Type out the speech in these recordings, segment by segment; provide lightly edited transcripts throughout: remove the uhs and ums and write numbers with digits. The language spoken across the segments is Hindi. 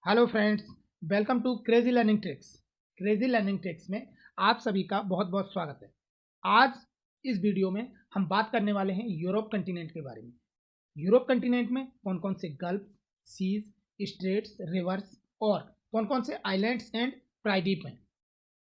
Hello friends, welcome to crazy learning tricks. Crazy learning tricks में आप सभी का बहुत बहुत स्वागत है। आज इस वीडियो में हम बात करने वाले हैं यूरोप कंटिनेंट के बारे में। यूरोप कंटिनेंट में कौन कौन से गल्फ, सीज, स्ट्रेट्स, रिवर्स और कौन कौन से आइलैंड्स एंड प्रायद्वीप हैं,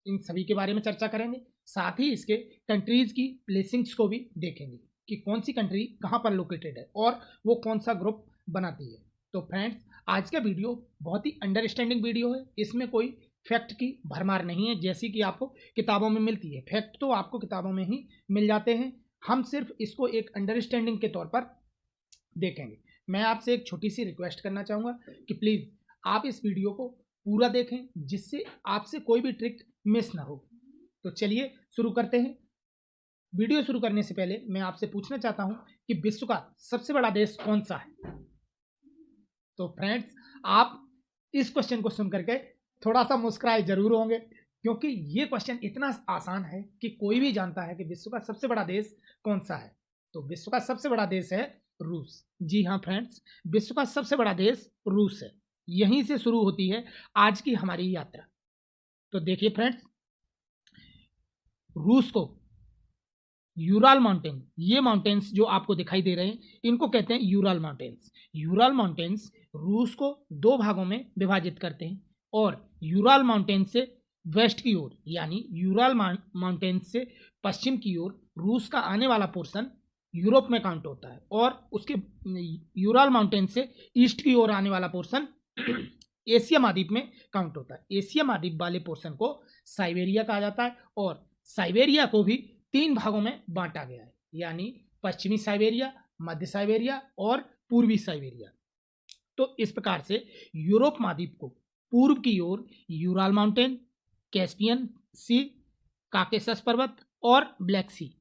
इन सभी के बारे में चर्चा करेंगे। साथ ही इसके कंट्रीज की प्लेसिंग्स को भी देखेंगे कि कौन सी कंट्री कहाँ पर लोकेटेड है और वो कौन सा ग्रुप बनाती है। तो फ्रेंड्स, आज का वीडियो बहुत ही अंडरस्टैंडिंग वीडियो है। इसमें कोई फैक्ट की भरमार नहीं है जैसी कि आपको किताबों में मिलती है। फैक्ट तो आपको किताबों में ही मिल जाते हैं, हम सिर्फ इसको एक अंडरस्टैंडिंग के तौर पर देखेंगे। मैं आपसे एक छोटी सी रिक्वेस्ट करना चाहूँगा कि प्लीज़ आप इस वीडियो को पूरा देखें, जिससे आपसे कोई भी ट्रिक मिस ना हो। तो चलिए शुरू करते हैं। वीडियो शुरू करने से पहले मैं आपसे पूछना चाहता हूँ कि विश्व का सबसे बड़ा देश कौन सा है। तो फ्रेंड्स, आप इस क्वेश्चन को सुन करके थोड़ा सा मुस्कुराए जरूर होंगे, क्योंकि ये क्वेश्चन इतना आसान है कि कोई भी जानता है कि विश्व का सबसे बड़ा देश कौन सा है। तो विश्व का सबसे बड़ा देश है रूस। जी हाँ फ्रेंड्स, विश्व का सबसे बड़ा देश रूस है। यहीं से शुरू होती है आज की हमारी यात्रा। तो देखिए फ्रेंड्स, रूस को यूराल माउंटेन, ये माउंटेन्स जो आपको दिखाई दे रहे हैं, इनको कहते हैं यूराल माउंटेन्स। यूराल माउंटेन्स रूस को दो भागों में विभाजित करते हैं और यूराल माउंटेन से वेस्ट की ओर यानी यूराल माउंटेन से पश्चिम की ओर रूस का आने वाला पोर्शन यूरोप में काउंट होता है और उसके यूराल माउंटेन से ईस्ट की ओर आने वाला पोर्शन एशिया महाद्वीप में काउंट होता है। एशिया महाद्वीप वाले पोर्शन को साइबेरिया कहा जाता है और साइबेरिया को भी तीन भागों में बांटा गया है, यानी पश्चिमी साइबेरिया, मध्य साइबेरिया और पूर्वी साइबेरिया। तो इस प्रकार से यूरोप महाद्वीप को पूर्व की ओर यूराल माउंटेन, कैस्पियन सी, काकेसस पर्वत और ब्लैक सी।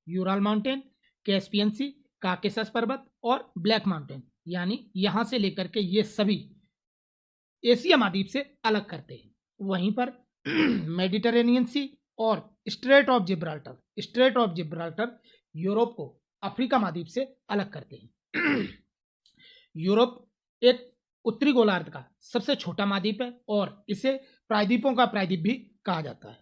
यूराल माउंटेन, कैस्पियन सी, काकेसस पर्वत और ब्लैक माउंटेन, यानी यहां से लेकर के ये सभी एशिया महाद्वीप से अलग करते हैं। वहीं पर मेडिटरेनियन सी और straight of Gibraltar, straight of Gibraltar Europe को अफ्रीका महाद्वीप से अलग करते हैं। यूरोप एक उत्तरी गोलार्ध का सबसे छोटा महाद्वीप है और इसे प्रायद्वीपों का प्रायद्वीप भी कहा जाता है।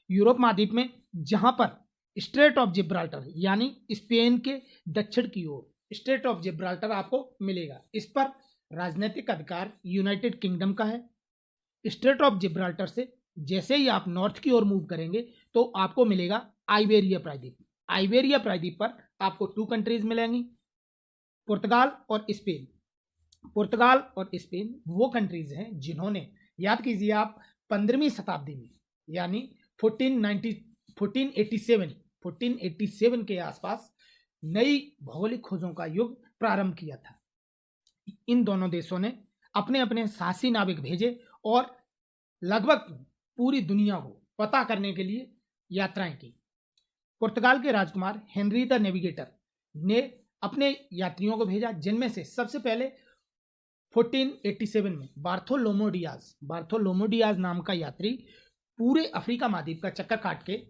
यूरोप महाद्वीप में जहां पर स्ट्रेट ऑफ जिब्राल्टर यानी स्पेन के दक्षिण की ओर स्ट्रेट ऑफ जिब्राल्टर आपको मिलेगा, इस पर राजनीतिक अधिकार यूनाइटेड किंगडम का है। स्ट्रेट ऑफ जिब्राल्टर से जैसे ही आप नॉर्थ की ओर मूव करेंगे तो आपको मिलेगा आइबेरिया प्रायद्वीप। आइबेरिया प्रायद्वीप पर आपको टू कंट्रीज मिलेंगी, पुर्तगाल और स्पेन। पुर्तगाल और स्पेन वो कंट्रीज हैं जिन्होंने, याद कीजिए आप, 15वीं शताब्दी में यानी 1487 के आसपास नई भौगोलिक खोजों का युग प्रारंभ किया था। इन दोनों देशों ने अपने अपने साहसी नाविक भेजे और लगभग पूरी दुनिया को पता करने के लिए यात्राएं की। पुर्तगाल के राजकुमार हेनरी द नेविगेटर ने अपने यात्रियों को भेजा, जिनमें से सबसे पहले 1487 में बार्थोलोमो डियाज नाम का यात्री पूरे अफ्रीका महाद्वीप का चक्कर काट के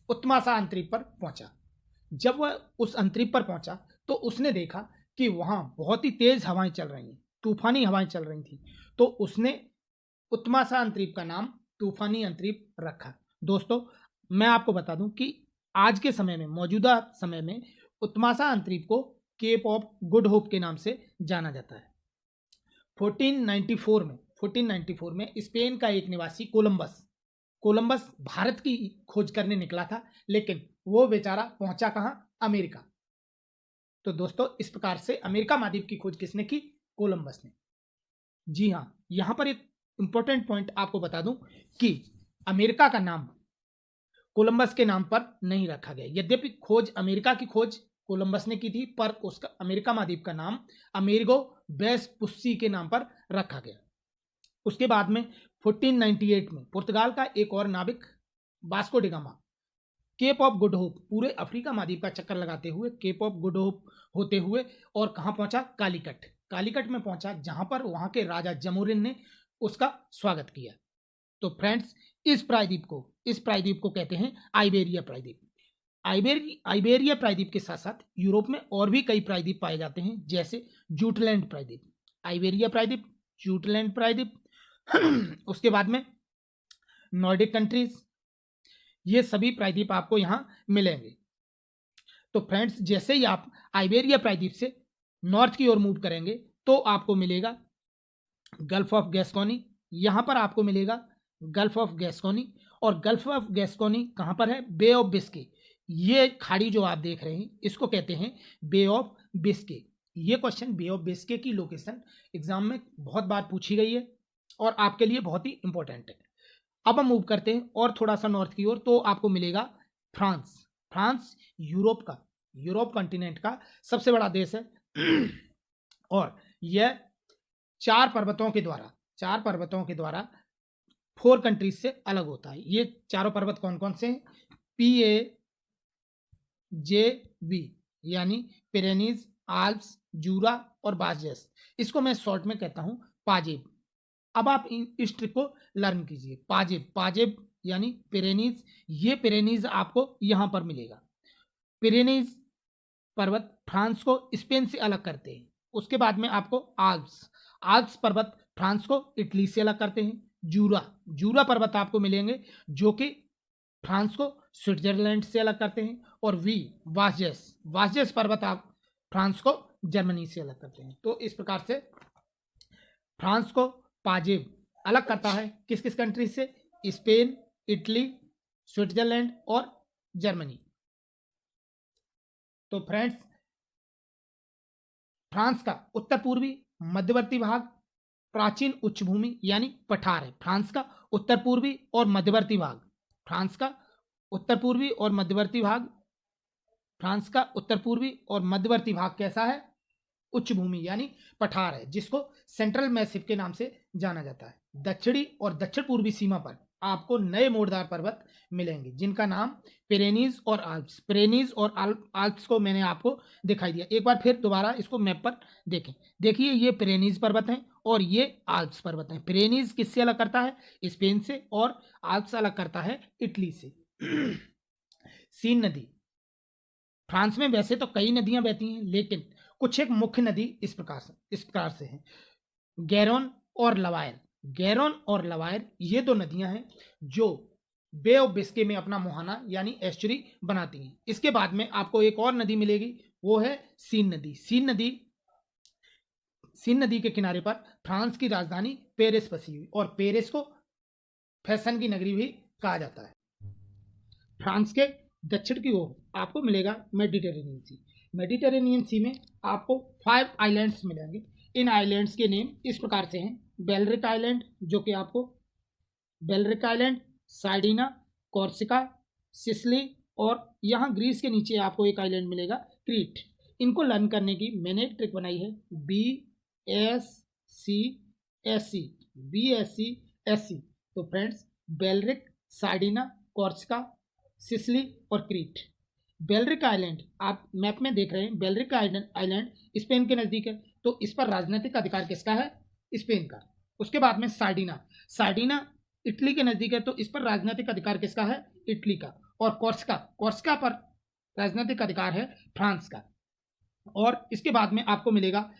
उत्तमासा अंतरीप पर पहुंचा। जब वह उस अंतरीप पर पहुंचा तो उसने देखा कि वहां बहुत ही तेज हवाएं चल रही हैं, तूफानी हवाएं चल रही थी। तो उसने उत्तमासा अंतरीप का नाम तूफानी अंतरीप रखा। दोस्तों, मैं आपको बता दूं कि आज के समय में, मौजूदा समय में, उत्तमासा अंतरीप को केप ऑफ गुड होप के नाम से जाना जाता है। 1494 में स्पेन का एक निवासी कोलंबस भारत की खोज करने निकला था, लेकिन वो बेचारा पहुंचा कहां? अमेरिका। तो दोस्तों, इस प्रकार से अमेरिका महाद्वीप की खोज किसने की? कोलंबस ने। जी हाँ, यहां पर एक इंपॉर्टेंट पॉइंट आपको बता दूं कि अमेरिका का नाम कोलंबस के नाम पर नहीं रखा गया। यद्यपि खोज, अमेरिका की खोज कोलंबस ने की थी, पर उसका अमेरिका महाद्वीप का नाम अमेरिगो वेस्पुस्सी के नाम पर रखा गया। उसके बाद में 1498 में पुर्तगाल का एक और नाविक Vasco da Gama Cape of Good Hope, पूरे अफ्रीका महाद्वीप का चक्कर लगाते हुए केप ऑफ गुड होप होते हुए और कहां पहुंचा? कालीकट में पहुंचा, जहां पर वहां के राजा जमोरिन ने उसका स्वागत किया। तो फ्रेंड्स, इस प्रायद्वीप को कहते हैं आइबेरिया प्रायद्वीप। आइबेरिया प्रायद्वीप के साथ साथ यूरोप में और भी कई प्रायद्वीप पाए जाते हैं, जैसे जूटलैंड प्रायद्वीप। आइबेरिया प्रायद्वीप जूटलैंड प्रायद्वीप, उसके बाद में नॉर्डिक कंट्रीज, ये सभी प्रायद्वीप आपको यहाँ मिलेंगे। तो फ्रेंड्स, जैसे ही आप आइबेरिया प्रायद्वीप से नॉर्थ की ओर मूव करेंगे तो आपको मिलेगा गल्फ ऑफ गैस्कोनी, यहाँ पर आपको मिलेगा गल्फ ऑफ गैस्कोनी। और गल्फ ऑफ गैस्कोनी कहाँ पर है? बे ऑफ बिस्के। ये खाड़ी जो आप देख रहे हैं इसको कहते हैं बे ऑफ बिस्के। ये क्वेश्चन बे ऑफ बिस्के की लोकेशन एग्जाम में बहुत बार पूछी गई है और आपके लिए बहुत ही इंपॉर्टेंट है। अब हम मूव करते हैं और थोड़ा सा नॉर्थ की ओर, तो आपको मिलेगा फ्रांस। फ्रांस यूरोप कंटिनेंट का सबसे बड़ा देश है और यह चार पर्वतों के द्वारा 4 कंट्रीज से अलग होता है। ये चारों पर्वत कौन कौन से हैं? PAJV यानी पिरेनीज, आल्प्स, जूरा और बासजेस। इसको मैं शॉर्ट में कहता हूं पाजेब। अब आप इस ट्रिक को लर्न कीजिए। पाजेब यानी पिरेनीज, ये पिरेनीज आपको यहां पर मिलेगा। पिरेनीज पर्वत फ्रांस को स्पेन से अलग करते हैं। उसके बाद में आपको आल्प्स पर्वत फ्रांस को इटली से अलग करते हैं। जूरा पर्वत आपको मिलेंगे जो कि फ्रांस को स्विट्जरलैंड से अलग करते हैं। और वासजेस पर्वत आप फ्रांस को जर्मनी से अलग करते हैं। तो इस प्रकार से फ्रांस को पाजेब अलग करता है किस किस कंट्री से? स्पेन, इटली, स्विट्जरलैंड और जर्मनी। तो फ्रेंड्स, फ्रांस का उत्तर पूर्वी मध्यवर्ती भाग प्राचीन उच्चभूमि यानी पठार है। फ्रांस का उत्तर पूर्वी और मध्यवर्ती भाग, फ्रांस का उत्तर पूर्वी और मध्यवर्ती भाग कैसा है? उच्चभूमि यानी पठार है, जिसको सेंट्रल मैसिव के नाम से जाना जाता है। दक्षिणी और दक्षिण पूर्वी सीमा पर आपको नए मोड़दार पर्वत मिलेंगे जिनका नाम पिरेनीज और आल्प्स को मैंने आपको दिखाई दिया। एक बार फिर दोबारा इसको मैप पर देखें। देखिए, ये पिरेनीज पर्वत हैं और ये आल्प्स पर्वत हैं। पिरेनीज किससे अलग करता है? स्पेन से। और आल्प्स अलग करता है इटली से। सीन नदी, फ्रांस में वैसे तो कई नदियां बहती हैं, लेकिन कुछ एक मुख्य नदी इस प्रकार से है। गैरोन और लवायर ये दो नदियां हैं जो बे ऑफ बिस्के में अपना मुहाना यानी एस्चुरी बनाती हैं। इसके बाद में आपको एक और नदी मिलेगी, वो है सीन नदी के किनारे पर फ्रांस की राजधानी पेरिस बसी हुई, और पेरिस को फैशन की नगरी भी कहा जाता है। फ्रांस के दक्षिण की ओर आपको मिलेगा मेडिटेरेनियन सी में आपको 5 आइलैंड्स मिलेंगे। इन आइलैंड्स के नेम इस प्रकार से हैं। बेलरिक आइलैंड, जो कि आपको बेलरिक आइलैंड, सार्डिना, कॉर्सिका, सिसिली, और यहाँ ग्रीस के नीचे आपको एक आइलैंड मिलेगा क्रीट। इनको लर्न करने की मैंने एक ट्रिक बनाई है, BSC। तो फ्रेंड्स, बेलरिक, सार्डिना, कॉर्सिका, सिसिली और क्रीट। बेलरिक आइलैंड आप मैप में देख रहे हैं। बेलरिक आइलैंड स्पेन के नज़दीक है, तो इस पर राजनीतिक अधिकार किसका है? स्पेन का। उसके बाद में सार्डिना इटली के नज़दीक है, तो इस पर राजनीतिक अधिकार किसका है? इटली का। और कॉर्सिका पर राजनीतिक अधिकार है फ्रांस का। और इसके बाद में आपको मिलेगा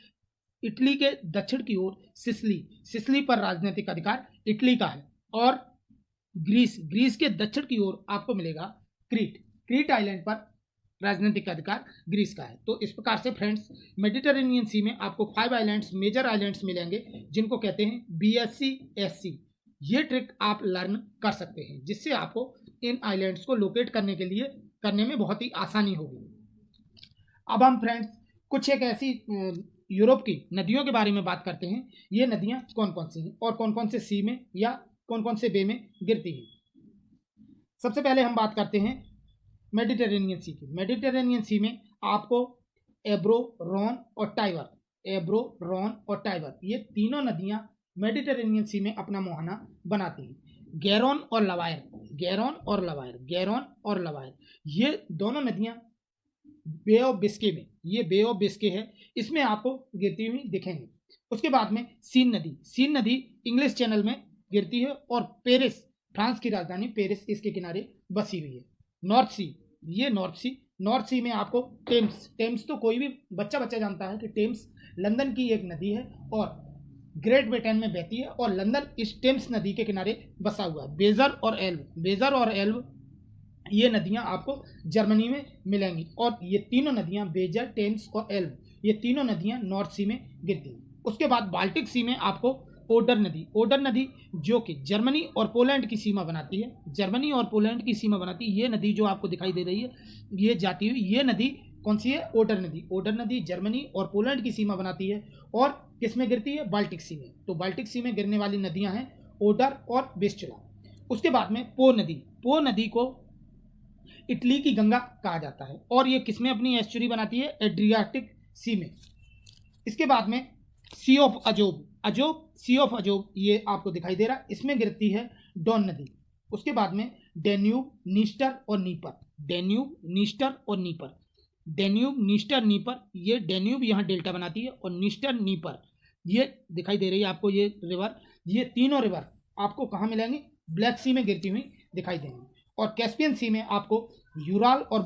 इटली के दक्षिण की ओर सिसिली पर राजनीतिक अधिकार इटली का है। और ग्रीस के दक्षिण की ओर आपको मिलेगा क्रीट आइलैंड पर राजनीतिक अधिकार ग्रीस का है। तो इस प्रकार से फ्रेंड्स, मेडिटेरेनियन सी में आपको 5 आइलैंड्स, मेजर आइलैंड्स मिलेंगे जिनको कहते हैं BSC। ये ट्रिक आप लर्न कर सकते हैं, जिससे आपको इन आइलैंड्स को लोकेट करने में बहुत ही आसानी होगी। अब हम फ्रेंड्स कुछ एक ऐसी यूरोप की नदियों के बारे में बात करते हैं। ये नदियां कौन कौन सी हैं और कौन कौन से सी में या कौन कौन से बे में गिरती हैं। सबसे पहले हम बात करते हैं मेडिटेरेनियन सी की। मेडिटेरेनियन सी में आपको एब्रो, रॉन और टाइबर, ये तीनों नदियां मेडिटेरेनियन सी में अपना मुहाना बनाती हैं। गैरोन और लवायर, ये दोनों नदियां बे ऑफ बिस्के है, इसमें आपको गिरती हुई दिखेंगी। उसके बाद में सीन नदी इंग्लिश चैनल में गिरती है, और पेरिस, फ्रांस की राजधानी पेरिस, इसके किनारे बसी हुई है। नॉर्थ सी में आपको टेम्स तो कोई भी बच्चा जानता है कि टेम्स लंदन की एक नदी है, और ग्रेट ब्रिटेन में बहती है और लंदन इस टेम्स नदी के किनारे बसा हुआ है। बेजर और एल्ब ये नदियां आपको जर्मनी में मिलेंगी और ये तीनों नदियां बेजर, टेम्स और एल्ब ये तीनों नदियां नॉर्थ सी में गिरती हैं। उसके बाद बाल्टिक सी में आपको ओडर नदी जो कि जर्मनी और पोलैंड की सीमा बनाती है, ये नदी जो आपको दिखाई दे रही है ये जाती हुई, ये नदी कौन सी है? ओडर नदी जर्मनी और पोलैंड की सीमा बनाती है और किस में गिरती है? बाल्टिक सी में। तो बाल्टिक सी में गिरने वाली नदियां हैं ओडर और विस्चुला। उसके बाद में पो नदी को इटली की गंगा कहा जाता है और ये किसमें अपनी एस्चुरी बनाती है? एड्रियाटिक सी में। इसके बाद में सी ऑफ अजोब ये आपको दिखाई दे रहा है, इसमें गिरती है डॉन नदी। उसके बाद में डेन्यूब, नीस्टर और नीपर, ये डेन्यूब यहाँ डेल्टा बनाती है और नीस्टर नीपर ये दिखाई दे रही है आपको, ये रिवर, ये तीनों रिवर आपको कहाँ मिलेंगे? ब्लैक सी में गिरती हुई दिखाई देंगी। और कैस्पियन सी में आपको यूराल और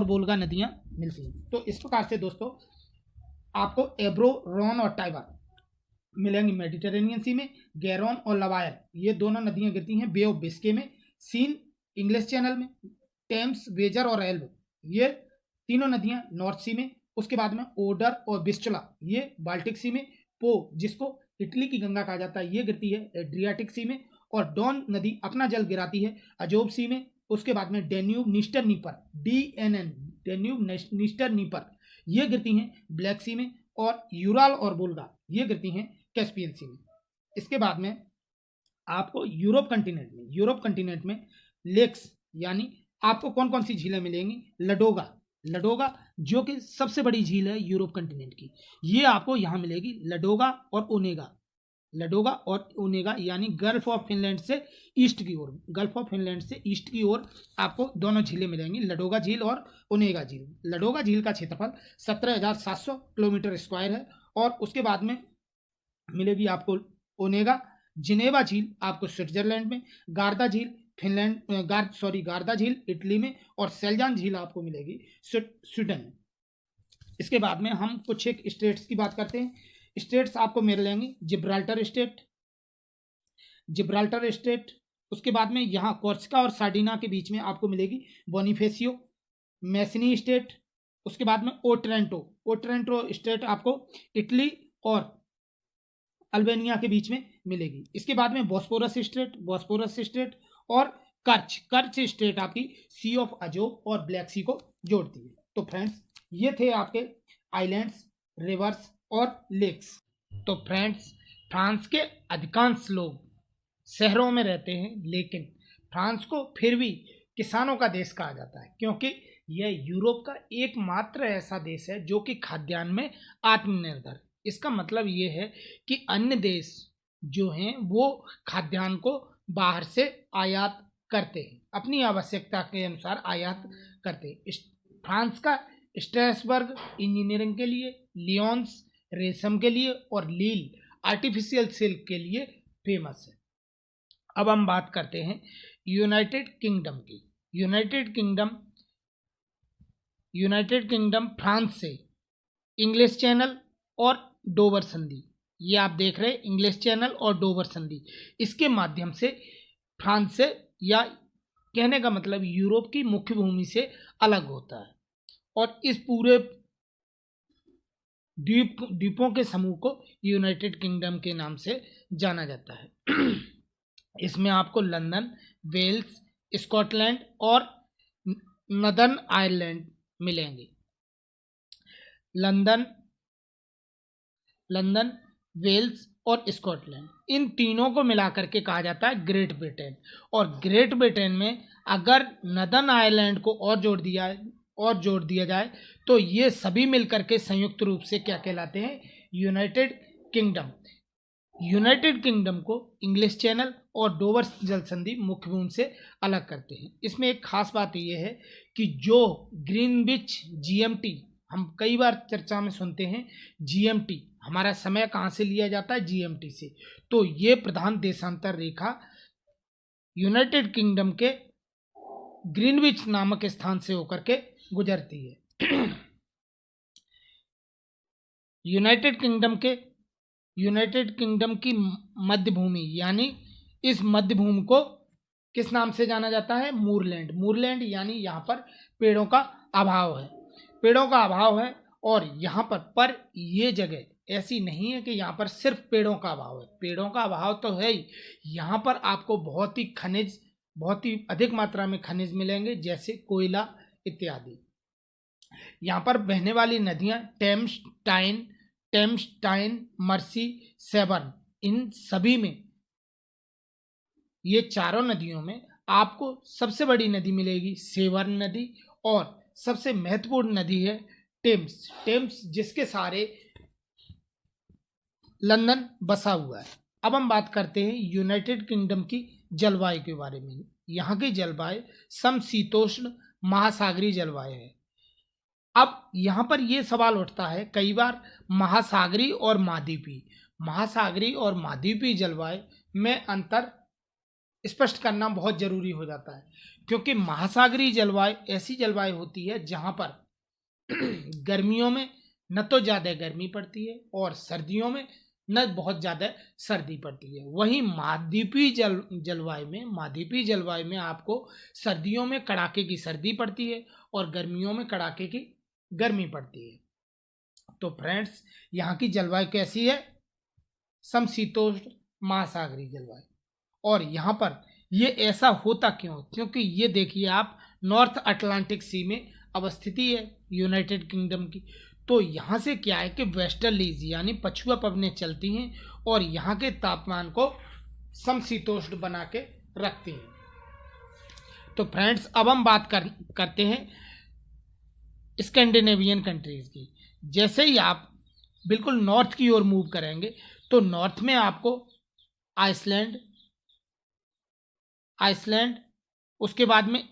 वोल्गा नदियां मिलती हैं। तो इस प्रकार से दोस्तों आपको एब्रो, रॉन और टाइबर मिलेंगी मेडिटेरेनियन सी में। गैरोन और लवायर ये दोनों नदियां गिरती हैं बे ऑफ बिस्के में। सीन इंग्लिश चैनल में। टेम्स, वेजर और एल्ब ये तीनों नदियां नॉर्थ सी में। उसके बाद में ओडर और विस्चुला ये बाल्टिक सी में। पो जिसको इटली की गंगा कहा जाता है ये गिरती है एड्रियाटिक सी में। और डॉन नदी अपना जल गिराती है अजोब सी में। उसके बाद में डेन्यूब नीस्टर नीपर ये गिरती हैं ब्लैक सी में। और यूराल और वोल्गा ये गिरती हैं कैस्पियन सी में। इसके बाद में आपको यूरोप कंटिनेंट में लेक्स यानी आपको कौन कौन सी झीलें मिलेंगी? लडोगा जो कि सबसे बड़ी झील है यूरोप कंटिनेंट की, ये आपको यहाँ मिलेगी। लडोगा और ओनेगा यानी गल्फ ऑफ फिनलैंड से ईस्ट की ओर आपको दोनों झीलें मिलेंगी, लडोगा झील और ओनेगा झील। लडोगा झील का क्षेत्रफल 17,700 किलोमीटर स्क्वायर है। और उसके बाद में मिलेगी आपको ओनेगा। जिनेवा झील आपको स्विट्जरलैंड में, गार्दा झील इटली में और सेल्जान झील आपको मिलेगी स्वीडन में। इसके बाद में हम कुछ एक स्टेट्स की बात करते हैं। स्टेट्स आपको मिलेंगे जिब्राल्टर स्टेट। उसके बाद में यहाँ कोर्सिका और सार्डिना के बीच में आपको मिलेगी बोनिफेसियो मैसिनी स्टेट। उसके बाद में ओट्रेंटो स्टेट आपको इटली और अल्बेनिया के बीच में मिलेगी। इसके बाद में बॉस्पोरस स्टेट और कर्च स्टेट आपकी सी ऑफ अजोब और ब्लैक सी को जोड़ती है। तो फ्रेंड्स ये थे आपके आइलैंड्स, रिवर्स और लेक्स। तो फ्रेंड्स फ्रांस के अधिकांश लोग शहरों में रहते हैं, लेकिन फ्रांस को फिर भी किसानों का देश कहा जाता है क्योंकि यह यूरोप का एकमात्र ऐसा देश है जो कि खाद्यान्न में आत्मनिर्भर। इसका मतलब ये है कि अन्य देश जो हैं वो खाद्यान्न को बाहर से आयात करते हैं, अपनी आवश्यकता के अनुसार आयात करते हैं। फ्रांस का स्ट्रासबर्ग इंजीनियरिंग के लिए, लियोन्स रेशम के लिए और लील आर्टिफिशियल सिल्क के लिए फेमस है। अब हम बात करते हैं यूनाइटेड किंगडम की। यूनाइटेड किंगडम फ्रांस से इंग्लिश चैनल और डोवर संधि, ये आप देख रहे हैं इंग्लिश चैनल और डोवर संधि, इसके माध्यम से फ्रांस से, या कहने का मतलब यूरोप की मुख्य भूमि से अलग होता है और इस पूरे द्वीपों के समूह को यूनाइटेड किंगडम के नाम से जाना जाता है। इसमें आपको लंदन, वेल्स, स्कॉटलैंड और नदर्न आयरलैंड मिलेंगे। लंदन, वेल्स और स्कॉटलैंड, इन तीनों को मिलाकर के कहा जाता है ग्रेट ब्रिटेन। और ग्रेट ब्रिटेन में अगर नदर्न आयरलैंड को और जोड़ दिया जाए तो ये सभी मिलकर के संयुक्त रूप से क्या कहलाते हैं? United kingdom. यूनाइटेड किंगडम को इंग्लिश चैनल और डोवर जल संधि मुख्य भूमि से अलग करते हैं। इसमें एक खास बात यह है कि जो ग्रीनविच जीएमटी, हम कई बार चर्चा में सुनते हैं जीएमटी, हमारा समय कहाँ से लिया जाता है? जीएमटी से। तो ये प्रधान देशांतर रेखा यूनाइटेड किंगडम के ग्रीनविच नामक स्थान से होकर के गुजरती है। यूनाइटेड किंगडम की मध्य भूमि, यानी इस मध्य भूमि को किस नाम से जाना जाता है? मूरलैंड। मूरलैंड यानी यहाँ पर पेड़ों का अभाव है, पेड़ों का अभाव है। और यहाँ पर ये जगह ऐसी नहीं है कि यहाँ पर सिर्फ पेड़ों का अभाव है, पेड़ों का अभाव तो है ही, यहाँ पर आपको बहुत ही अधिक मात्रा में खनिज मिलेंगे, जैसे कोयला इत्यादि। यहाँ पर बहने वाली नदियाँ टेम्स्टाइन, मर्सी, सेबर्न, इन सभी में, ये चारों नदियों में आपको सबसे बड़ी नदी मिलेगी सेबर्न नदी, और सबसे महत्वपूर्ण नदी है टेम्स, जिसके सारे लंदन बसा हुआ है। अब हम बात करते हैं यूनाइटेड किंगडम की जलवायु के बारे में। यहाँ की जलवायु समशीतोष्ण महासागरीय जलवायु है। अब यहाँ पर यह सवाल उठता है कई बार, महासागरीय और महाद्वीपीय जलवायु में अंतर स्पष्ट करना बहुत जरूरी हो जाता है, क्योंकि महासागरीय जलवायु ऐसी जलवायु होती है जहाँ पर गर्मियों में न तो ज़्यादा गर्मी पड़ती है और सर्दियों में न बहुत ज़्यादा सर्दी पड़ती है। वहीं महाद्वीपीय जलवायु में आपको सर्दियों में कड़ाके की सर्दी पड़ती है और गर्मियों में कड़ाके की गर्मी पड़ती है। तो फ्रेंड्स, यहाँ की जलवायु कैसी है? समशीतोष्ण महासागरीय जलवायु। और यहाँ पर ये ऐसा होता क्यों? क्योंकि ये देखिए आप, नॉर्थ अटलांटिक सी में अवस्थिति है यूनाइटेड किंगडम की। तो यहाँ से क्या है कि वेस्टर्लीज यानी पछुआ पवनें चलती हैं और यहाँ के तापमान को समशीतोष्ण बना के रखती हैं। तो फ्रेंड्स, अब हम बात करते हैं स्कैंडिनेवियन कंट्रीज की। जैसे ही आप बिल्कुल नॉर्थ की ओर मूव करेंगे तो नॉर्थ में आपको आइसलैंड, उसके बाद में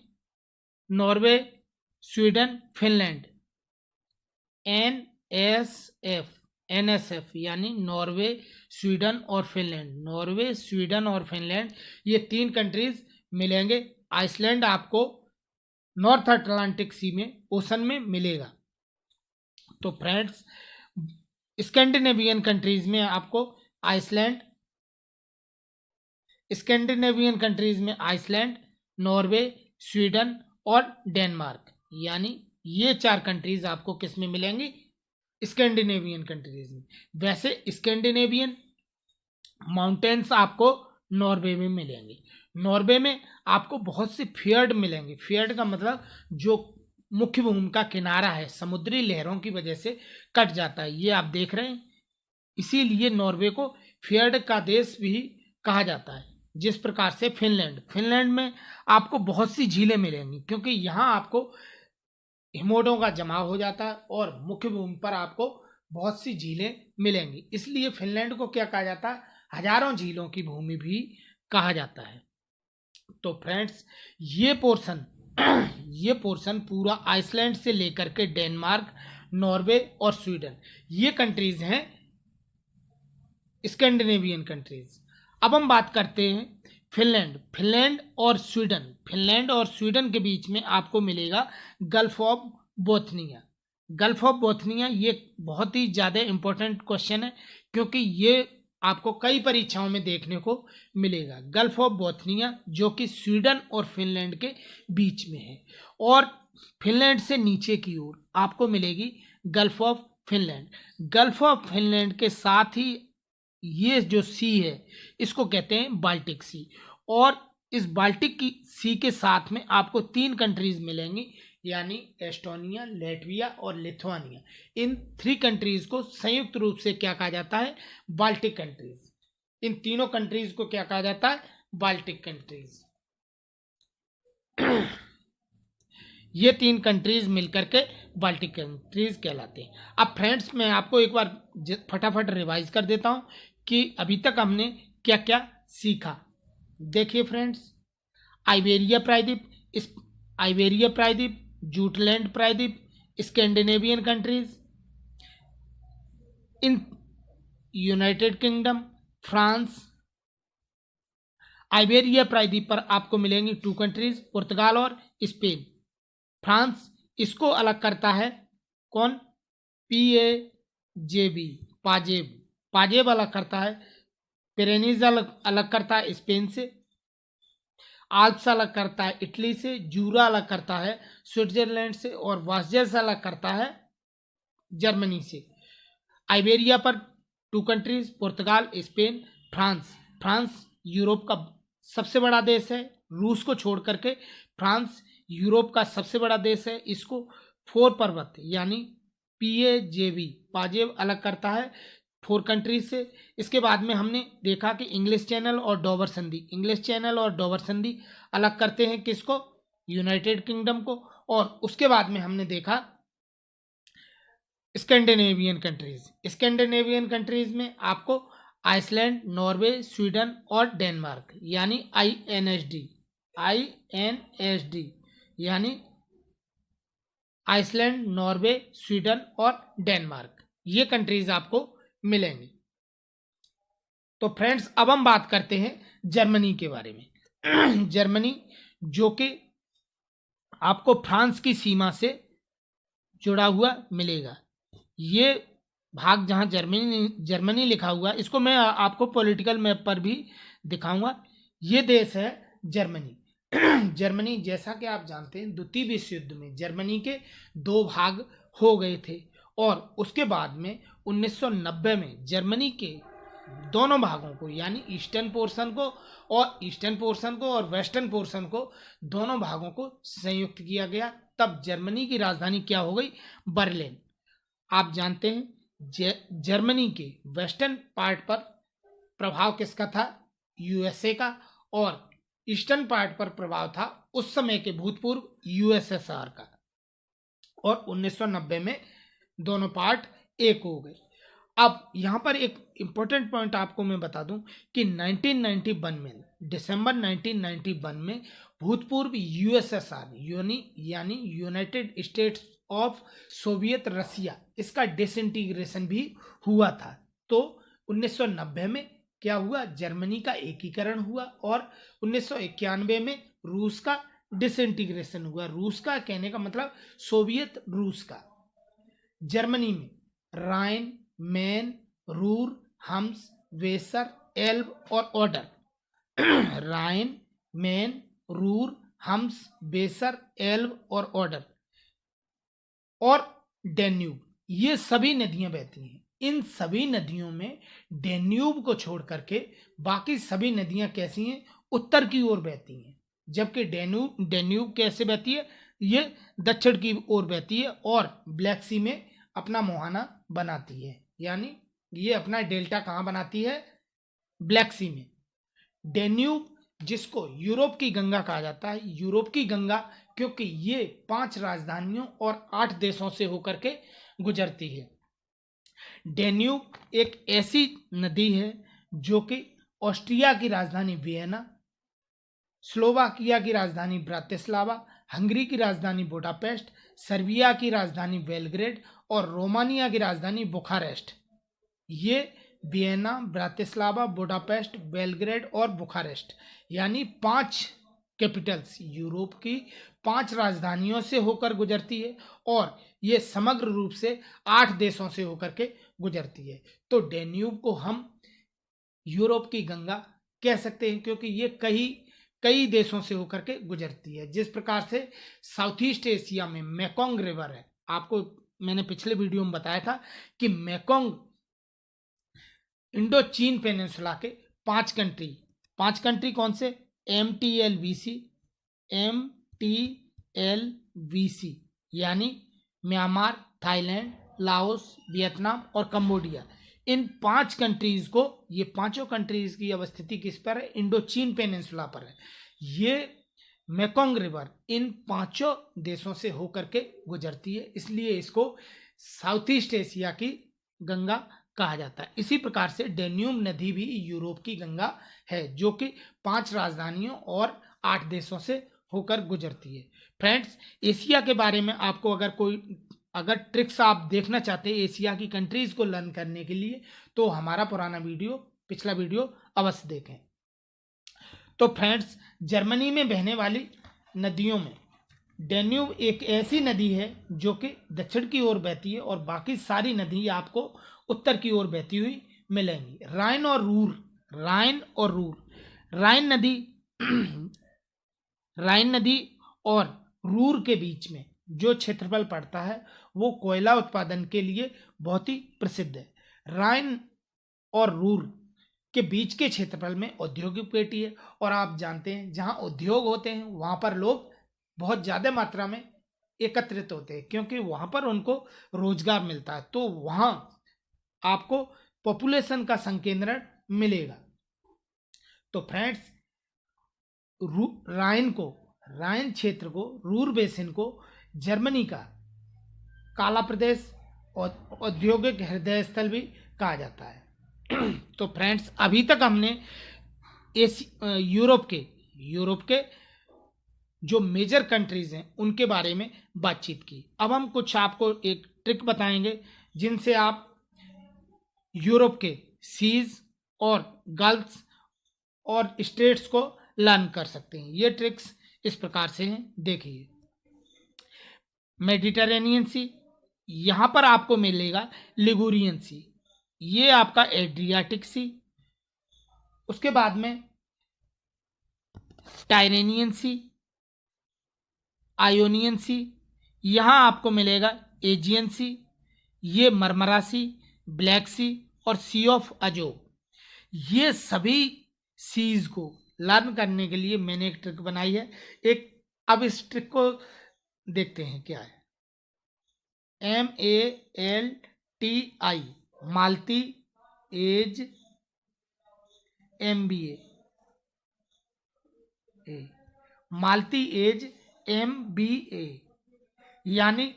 नॉर्वे, स्वीडन, फिनलैंड, NSF यानी नॉर्वे, स्वीडन और फिनलैंड, ये 3 कंट्रीज मिलेंगे। आइसलैंड आपको नॉर्थ अटलांटिक सी में, ओशन में मिलेगा। तो फ्रेंड्स, स्कैंडिनेवियन कंट्रीज में आपको आइसलैंड, नॉर्वे, स्वीडन और डेनमार्क, यानी ये 4 कंट्रीज आपको किस में मिलेंगी? स्कैंडिनेवियन कंट्रीज में। वैसे स्कैंडिनेवियन माउंटेन्स आपको नॉर्वे में मिलेंगे। नॉर्वे में आपको बहुत से फियर्ड मिलेंगे। फियर्ड का मतलब जो मुख्य भूमि का किनारा है, समुद्री लहरों की वजह से कट जाता है, ये आप देख रहे हैं। इसीलिए नॉर्वे को फियर्ड का देश भी कहा जाता है। जिस प्रकार से फिनलैंड में आपको बहुत सी झीलें मिलेंगी, क्योंकि यहाँ आपको हिमोडों का जमाव हो जाता है और मुख्य भूमि पर आपको बहुत सी झीलें मिलेंगी। इसलिए फिनलैंड को क्या कहा जाता है? हजारों झीलों की भूमि भी कहा जाता है। तो फ्रेंड्स, ये पोर्शन पूरा आइसलैंड से लेकर के डेनमार्क, नॉर्वे और स्वीडन, ये कंट्रीज हैं स्कैंडिनेवियन कंट्रीज। अब हम बात करते हैं फिनलैंड और स्वीडन के बीच में आपको मिलेगा गल्फ ऑफ बोथनिया। ये बहुत ही ज़्यादा इम्पोर्टेंट क्वेश्चन है, क्योंकि ये आपको कई परीक्षाओं में देखने को मिलेगा। गल्फ ऑफ बोथनिया जो कि स्वीडन और फिनलैंड के बीच में है, और फिनलैंड से नीचे की ओर आपको मिलेगी गल्फ ऑफ फिनलैंड के साथ ही ये जो सी है इसको कहते हैं बाल्टिक सी, और इस बाल्टिक की सी के साथ में आपको 3 कंट्रीज मिलेंगी, यानी एस्टोनिया, लेटविया और लिथुआनिया। इन 3 कंट्रीज को संयुक्त रूप से क्या कहा जाता है? Baltic countries. इन तीनों कंट्रीज को क्या कहा जाता है? Baltic countries. ये 3 कंट्रीज मिलकर के बाल्टिक कंट्रीज कहलाते हैं। अब फ्रेंड्स, मैं आपको एक बार फटाफट रिवाइज कर देता हूं कि अभी तक हमने क्या क्या सीखा। देखिए फ्रेंड्स, आइबेरिया प्रायद्वीप, जूटलैंड प्रायद्वीप, Scandinavian countries, in United kingdom, France. Iberia प्रायद्वीप पर आपको मिलेंगी 2 कंट्रीज, पुर्तगाल और स्पेन। फ्रांस, इसको अलग करता है कौन? जेबी, पाजेब, पाजेब अलग करता है, पिरेनीज अलग करता है स्पेन से, आल्प्स अलग करता है इटली से, जूरा अलग करता है स्विट्जरलैंड से, और वास्जेस अलग करता है जर्मनी से। आइबेरिया पर 2 कंट्रीज, पुर्तगाल, स्पेन, फ्रांस। फ्रांस यूरोप का सबसे बड़ा देश है, रूस को छोड़ करके फ्रांस यूरोप का सबसे बड़ा देश है। इसको 4 पर्वत यानी पीएजेबी, पाजेब अलग करता है 4 कंट्रीज से। इसके बाद में हमने देखा कि इंग्लिश चैनल और डोवर संधि, इंग्लिश चैनल और डोवर संधि अलग करते हैं किसको, यूनाइटेड किंगडम को। और उसके बाद में हमने देखा स्कैंडिनेवियन कंट्रीज, स्कैंडिनेवियन कंट्रीज में आपको आइसलैंड, नॉर्वे, स्वीडन और डेनमार्क यानी आईएनएसडी, आईएनएसडी यानी आइसलैंड, नॉर्वे, स्वीडन और डेनमार्क, ये कंट्रीज आपको मिलेंगी। तो फ्रेंड्स अब हम बात करते हैं जर्मनी के बारे में। जर्मनी जो कि आपको फ्रांस की सीमा से जुड़ा हुआ मिलेगा। ये भाग जहां जर्मनी जर्मनी लिखा हुआ है, इसको मैं आपको पॉलिटिकल मैप पर भी दिखाऊंगा। ये देश है जर्मनी। जर्मनी जैसा कि आप जानते हैं द्वितीय विश्व युद्ध में जर्मनी के 2 भाग हो गए थे, और उसके बाद में 1990 में जर्मनी के दोनों भागों को यानी ईस्टर्न पोर्शन को और वेस्टर्न पोर्शन को, दोनों भागों को संयुक्त किया गया। तब जर्मनी की राजधानी क्या हो गई, बर्लिन। आप जानते हैं जर्मनी के वेस्टर्न पार्ट पर प्रभाव किसका था, यूएसए का, और ईस्टर्न पार्ट पर प्रभाव था उस समय के भूतपूर्व यूएसएसआर का। और 1990 में दोनों पार्ट एक हो गए। अब यहाँ पर एक इंपॉर्टेंट पॉइंट आपको मैं बता दूं कि 1991 में, दिसंबर 1991 में भूतपूर्व यूएसएसआर यानी यूनाइटेड स्टेट्स ऑफ सोवियत रसिया, इसका डिसइंटीग्रेशन भी हुआ था। तो 1990 में क्या हुआ, जर्मनी का एकीकरण हुआ, और 1991 में रूस का डिसइंटीग्रेशन हुआ। रूस का कहने का मतलब सोवियत रूस का। जर्मनी में Rhine, Main, Ruhr, Ems, Weser, Elbe और Oder, Rhine, Main, Ruhr, Ems, Weser, Elbe और ओडर और डेन्यूब, ये सभी नदियां बहती हैं। इन सभी नदियों में डेन्यूब को छोड़ करके बाकी सभी नदियां कैसी हैं, उत्तर की ओर बहती हैं। जबकि डेन्यूब कैसे बहती है, ये दक्षिण की ओर बहती है और ब्लैक सी में अपना मुहाना बनाती है, यानी ये अपना डेल्टा कहाँ बनाती है, ब्लैक सी में। डेन्यूब जिसको यूरोप की गंगा कहा जाता है, यूरोप की गंगा क्योंकि ये 5 राजधानियों और 8 देशों से होकर के गुजरती है। डेन्यूब एक ऐसी नदी है जो कि ऑस्ट्रिया की राजधानी वियना, स्लोवाकिया की राजधानी ब्रातिस्लावा, हंगरी की राजधानी बुडापेस्ट, सर्बिया की राजधानी बेलग्रेड और रोमानिया की राजधानी बुखारेस्ट, ये वियना, ब्रातिस्लावा, बुडापेस्ट, बेलग्रेड और बुखारेस्ट यानी 5 कैपिटल्स यूरोप की 5 राजधानियों से होकर गुजरती है, और ये समग्र रूप से 8 देशों से होकर के गुजरती है। तो डेन्यूब को हम यूरोप की गंगा कह सकते हैं क्योंकि ये कई देशों से होकर के गुजरती है। जिस प्रकार से साउथ ईस्ट एशिया में मेकोंग रिवर है, आपको मैंने पिछले वीडियो में बताया था कि मेकोंग इंडो चीन पेनिनसुला के 5 कंट्री कौन से, MTLVC यानी म्यांमार, थाईलैंड, लाओस, वियतनाम और कंबोडिया। इन 5 कंट्रीज को, ये पांचों कंट्रीज की अवस्थिति किस पर है, इंडो चीन पेनिनसुला पर है। ये मेकोंग रिवर इन 5 देशों से होकर के गुजरती है, इसलिए इसको साउथ ईस्ट एशिया की गंगा कहा जाता है। इसी प्रकार से डेन्यूब नदी भी यूरोप की गंगा है जो कि 5 राजधानियों और 8 देशों से होकर गुजरती है। फ्रेंड्स, एशिया के बारे में आपको अगर ट्रिक्स आप देखना चाहते हैं एशिया की कंट्रीज को लर्न करने के लिए, तो हमारा पिछला वीडियो अवश्य देखें। तो फ्रेंड्स, जर्मनी में बहने वाली नदियों में डेन्यूब एक ऐसी नदी है जो कि दक्षिण की ओर बहती है और बाकी सारी नदी आपको उत्तर की ओर बहती हुई मिलेंगी। राइन और रूर, राइन और रूर, राइन नदी राइन नदी और रूर के बीच में जो क्षेत्रफल पड़ता है वो कोयला उत्पादन के लिए बहुत ही प्रसिद्ध है। राइन और रूर के बीच के क्षेत्रफल में औद्योगिक पेटी है और आप जानते हैं जहां उद्योग होते हैं वहां पर लोग बहुत ज़्यादा मात्रा में एकत्रित होते हैं क्योंकि वहां पर उनको रोजगार मिलता है, तो वहां आपको पॉपुलेशन का संकेंद्रण मिलेगा। तो फ्रेंड्स, राइन क्षेत्र को, रूर बेसिन को जर्मनी का काला प्रदेश और औद्योगिक हृदय स्थल भी कहा जाता है। तो फ्रेंड्स, अभी तक हमने यूरोप के जो मेजर कंट्रीज हैं उनके बारे में बातचीत की। अब हम कुछ आपको एक ट्रिक बताएंगे जिनसे आप यूरोप के सीज और गल्फ्स और स्टेट्स को लर्न कर सकते हैं। ये ट्रिक्स इस प्रकार से हैं, देखिए। मेडिटेरेनियन सी, यहाँ पर आपको मिलेगा लिगुरियन सी, ये आपका एड्रियाटिक सी। उसके बाद में टाइरेनियन सी, आयोनियन सी, यहाँ आपको मिलेगा एजियन सी, ये मरमरा सी, ब्लैक सी और सी ऑफ अजोब। ये सभी सीज को लर्न करने के लिए मैंने एक ट्रिक बनाई है। अब इस ट्रिक को देखते हैं क्या है। MALTI, Malti as MBA, Malti as MBA, यानी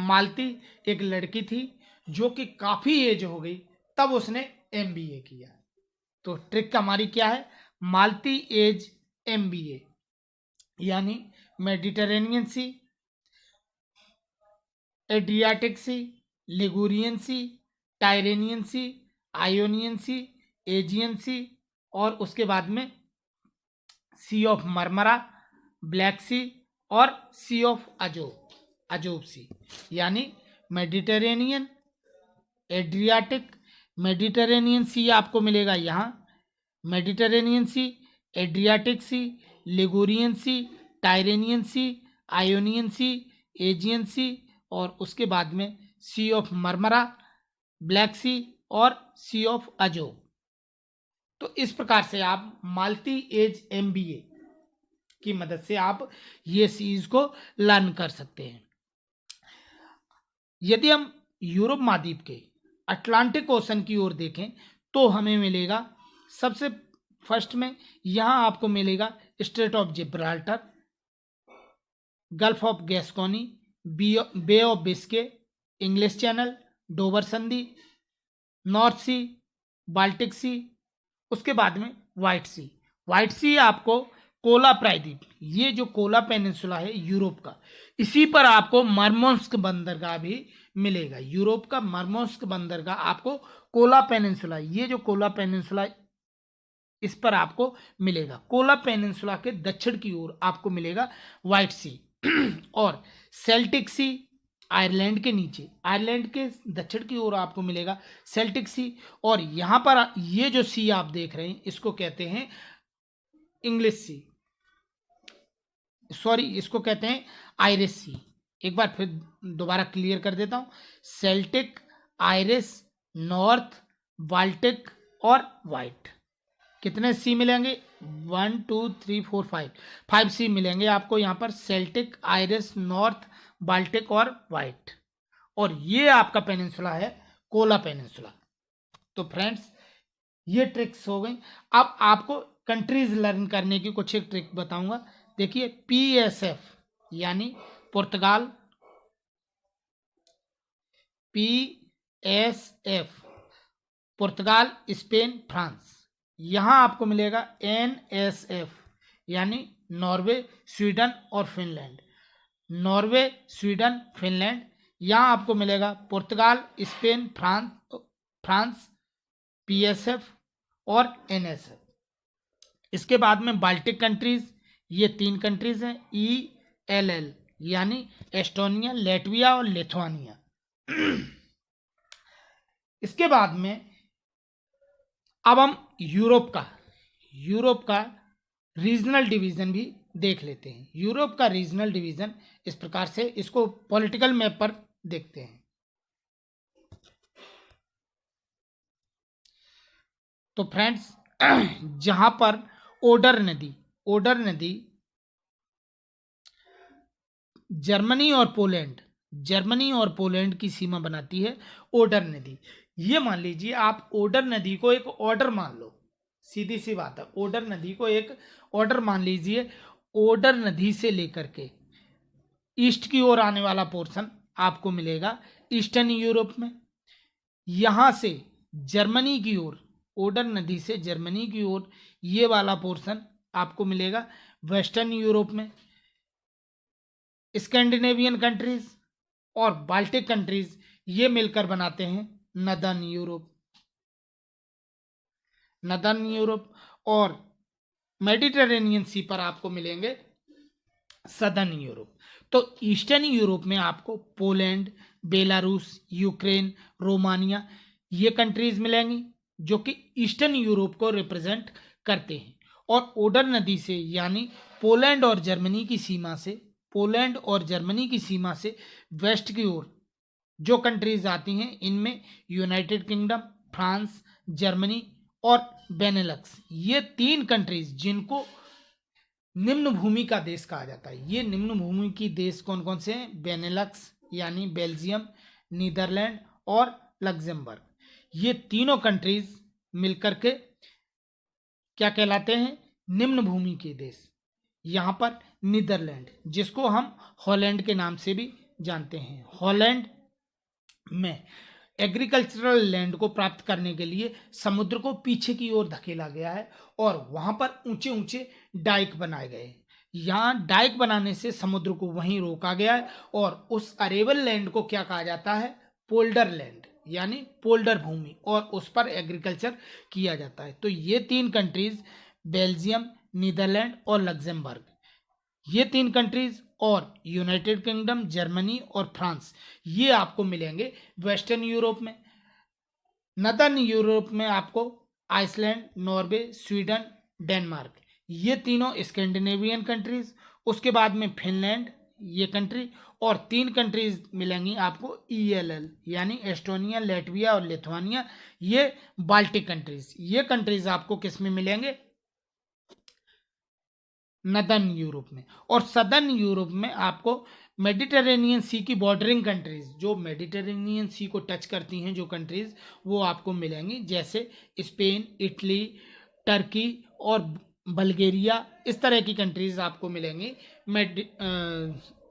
मालती एक लड़की थी जो कि काफी एज हो गई तब उसने MBA किया। तो ट्रिक हमारी क्या है, मालती एज MBA, यानी मेडिटेरेनियन सी, एड्रियाटिक सी, लिगुरियन सी, टाइरेनियन सी, आयोनियन सी, एजियन सी और उसके बाद में सी ऑफ मरमरा, ब्लैक सी और सी ऑफ अजोब सी, यानी मेडिटेरेनियन, एड्रियाटिक, मेडिटेरेनियन सी आपको मिलेगा यहाँ, मेडिटेरेनियन सी, एड्रियाटिक सी, लिगुरियन सी, टाइरेनियन सी, आयोनियन सी, एजियन सी और उसके बाद में सी ऑफ मरमरा, ब्लैक सी और सी ऑफ अजोब। तो इस प्रकार से आप माल्टी एज MBA की मदद से आप ये सीज को लर्न कर सकते हैं। यदि हम यूरोप महाद्वीप के अटलांटिक ओशन की ओर देखें तो हमें मिलेगा, सबसे फर्स्ट में यहां आपको मिलेगा Strait of Gibraltar, Gulf of Gascony, Bay of Biscay, English Channel, Dover संधि, नॉर्थ सी, बाल्टिक सी, उसके बाद में व्हाइट सी आपको कोला प्रायद्वीप, ये जो कोला पेनिनसुला है यूरोप का, इसी पर आपको मर्मोन्स्क बंदरगाह भी मिलेगा। यूरोप का मर्मोन्स्क बंदरगाह आपको कोला पेनिनसुला, ये जो कोला पेनिनसुला इस पर आपको मिलेगा। कोला पेनिनसुला के दक्षिण की ओर आपको मिलेगा व्हाइट सी और सेल्टिक सी आयरलैंड के नीचे, आयरलैंड के दक्षिण की ओर आपको मिलेगा सेल्टिक सी और यहाँ पर ये जो सी आप देख रहे हैं इसको कहते हैं इंग्लिश सी, सॉरी इसको कहते हैं आयरिश सी। एक बार फिर दोबारा क्लियर कर देता हूँ, सेल्टिक, आयरिश, नॉर्थ, बाल्टिक और व्हाइट। कितने सी मिलेंगे, 1 2 3 4 5 सी मिलेंगे आपको यहाँ पर, सेल्टिक, आयरिश, नॉर्थ, बाल्टिक और व्हाइट। और ये आपका पेनिनसुला है कोला पेनिनसुला। तो फ्रेंड्स, ये ट्रिक्स हो गई। अब आपको कंट्रीज लर्न करने की कुछ एक ट्रिक बताऊंगा। देखिए, PSF यानी पुर्तगाल, PSF पुर्तगाल, स्पेन, फ्रांस। यहां आपको मिलेगा NSF यानी नॉर्वे, स्वीडन और फिनलैंड। नॉर्वे, स्वीडन, फिनलैंड, यहाँ आपको मिलेगा पुर्तगाल, स्पेन, फ्रांस, PSF और NSF। इसके बाद में बाल्टिक कंट्रीज, ये 3 कंट्रीज हैं, ELL यानी एस्टोनिया, लैटविया और लिथुआनिया। इसके बाद में अब हम यूरोप का रीजनल डिवीजन भी देख लेते हैं। यूरोप का रीजनल डिवीजन इस प्रकार से, इसको पॉलिटिकल मैप पर देखते हैं। तो फ्रेंड्स, जहां पर ओडर नदी जर्मनी और पोलैंड की सीमा बनाती है ओडर नदी। ये मान लीजिए आप ओडर नदी को एक ऑर्डर मान लो, सीधी सी बात है, ओडर नदी को एक ऑर्डर मान लीजिए। ओडर नदी से लेकर के ईस्ट की ओर आने वाला पोर्शन आपको मिलेगा ईस्टर्न यूरोप में। यहां से जर्मनी की ओर, ओडर नदी से जर्मनी की ओर ये वाला पोर्शन आपको मिलेगा वेस्टर्न यूरोप में। स्कैंडिनेवियन कंट्रीज और बाल्टिक कंट्रीज ये मिलकर बनाते हैं नदर्न यूरोप और मेडिटेरेनियन सी पर आपको मिलेंगे सदर्न यूरोप। तो ईस्टर्न यूरोप में आपको पोलैंड, बेलारूस, यूक्रेन, रोमानिया ये कंट्रीज मिलेंगी जो कि ईस्टर्न यूरोप को रिप्रेजेंट करते हैं। और ओडर नदी से यानी पोलैंड और जर्मनी की सीमा से वेस्ट की ओर जो कंट्रीज आती हैं, इनमें यूनाइटेड किंगडम, फ्रांस, जर्मनी और बेनेलक्स, ये 3 कंट्रीज जिनको निम्न भूमि का देश कहा जाता है। ये निम्न भूमि की देश कौन कौन से हैं? बेनेलक्स यानी बेल्जियम, नीदरलैंड और लग्जमबर्ग। ये तीनों कंट्रीज मिलकर के क्या कहलाते हैं? निम्न भूमि के देश। यहाँ पर नीदरलैंड, जिसको हम हॉलैंड के नाम से भी जानते हैं, हॉलैंड में एग्रीकल्चरल लैंड को प्राप्त करने के लिए समुद्र को पीछे की ओर धकेला गया है और वहां पर ऊंचे ऊंचे डाइक बनाए गए। यहाँ डाइक बनाने से समुद्र को वहीं रोका गया है और उस अरेबल लैंड को क्या कहा जाता है? पोल्डर लैंड यानी पोल्डर भूमि, और उस पर एग्रीकल्चर किया जाता है। तो ये 3 कंट्रीज बेल्जियम, नीदरलैंड और लग्जमबर्ग, ये 3 कंट्रीज और यूनाइटेड किंगडम, जर्मनी और फ्रांस ये आपको मिलेंगे वेस्टर्न यूरोप में। नदर्न यूरोप में आपको आइसलैंड, नॉर्वे, स्वीडन, डेनमार्क ये तीनों स्कैंडिनेवियन कंट्रीज, उसके बाद में फिनलैंड ये कंट्री, और 3 कंट्रीज मिलेंगी आपको ELL यानी एस्टोनिया, लैटविया और लिथुआनिया, ये बाल्टिक कंट्रीज। ये कंट्रीज आपको किस में मिलेंगे? नदर्न यूरोप में। और सदर्न यूरोप में आपको मेडिटेरेनियन सी की बॉर्डरिंग कंट्रीज, जो मेडिटेरेनियन सी को टच करती हैं जो कंट्रीज, वो आपको मिलेंगी, जैसे स्पेन, इटली, टर्की और बल्गेरिया, इस तरह की कंट्रीज आपको मिलेंगी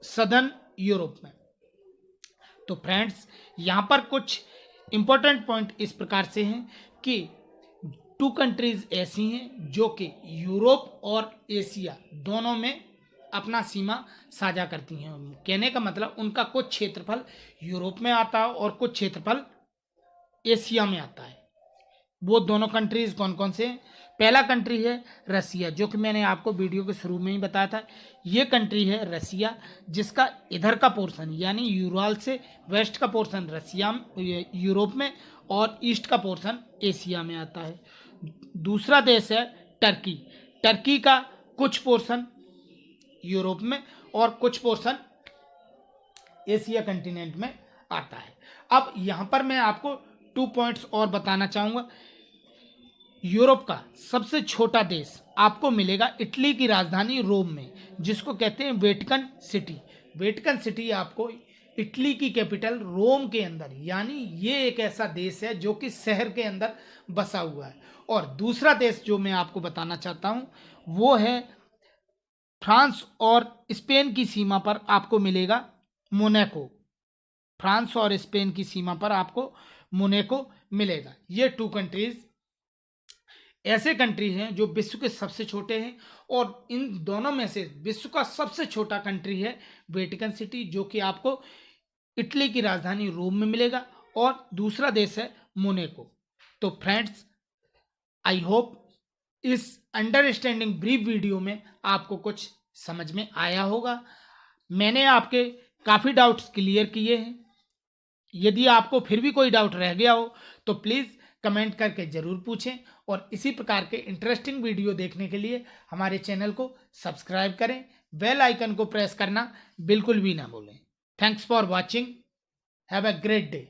सदर्न यूरोप में। तो फ्रेंड्स, यहाँ पर कुछ इंपॉर्टेंट पॉइंट इस प्रकार से हैं कि 2 कंट्रीज ऐसी हैं जो कि यूरोप और एशिया दोनों में अपना सीमा साझा करती हैं। कहने का मतलब उनका कुछ क्षेत्रफल यूरोप में आता है और कुछ क्षेत्रफल एशिया में आता है। वो दोनों कंट्रीज कौन कौन से हैं? पहला कंट्री है रसिया, जो कि मैंने आपको वीडियो के शुरू में ही बताया था। ये कंट्री है रसिया, जिसका इधर का पोर्शन यानी यूराल से वेस्ट का पोर्शन रसिया यूरोप में और ईस्ट का पोर्शन एशिया में आता है। दूसरा देश है टर्की। टर्की का कुछ पोर्शन यूरोप में और कुछ पोर्शन एशिया कंटिनेंट में आता है। अब यहाँ पर मैं आपको 2 पॉइंट्स और बताना चाहूँगा। यूरोप का सबसे छोटा देश आपको मिलेगा इटली की राजधानी रोम में, जिसको कहते हैं वेटिकन सिटी। वेटिकन सिटी आपको इटली की कैपिटल रोम के अंदर, यानी ये एक ऐसा देश है जो कि शहर के अंदर बसा हुआ है। और दूसरा देश जो मैं आपको बताना चाहता हूँ वो है फ्रांस और स्पेन की सीमा पर आपको मिलेगा मोनाको। फ्रांस और स्पेन की सीमा पर आपको मोनाको मिलेगा। ये 2 कंट्रीज ऐसे कंट्री हैं जो विश्व के सबसे छोटे हैं, और इन दोनों में से विश्व का सबसे छोटा कंट्री है वेटिकन सिटी, जो कि आपको इटली की राजधानी रोम में मिलेगा, और दूसरा देश है मोनाको। तो फ्रेंड्स, आई होप इस अंडरस्टैंडिंग ब्रीफ वीडियो में आपको कुछ समझ में आया होगा। मैंने आपके काफ़ी डाउट्स क्लियर किए हैं। यदि आपको फिर भी कोई डाउट रह गया हो तो प्लीज़ कमेंट करके ज़रूर पूछें, और इसी प्रकार के इंटरेस्टिंग वीडियो देखने के लिए हमारे चैनल को सब्सक्राइब करें, बेल आइकन को प्रेस करना बिल्कुल भी ना भूलें। Thanks for watching, have a great day.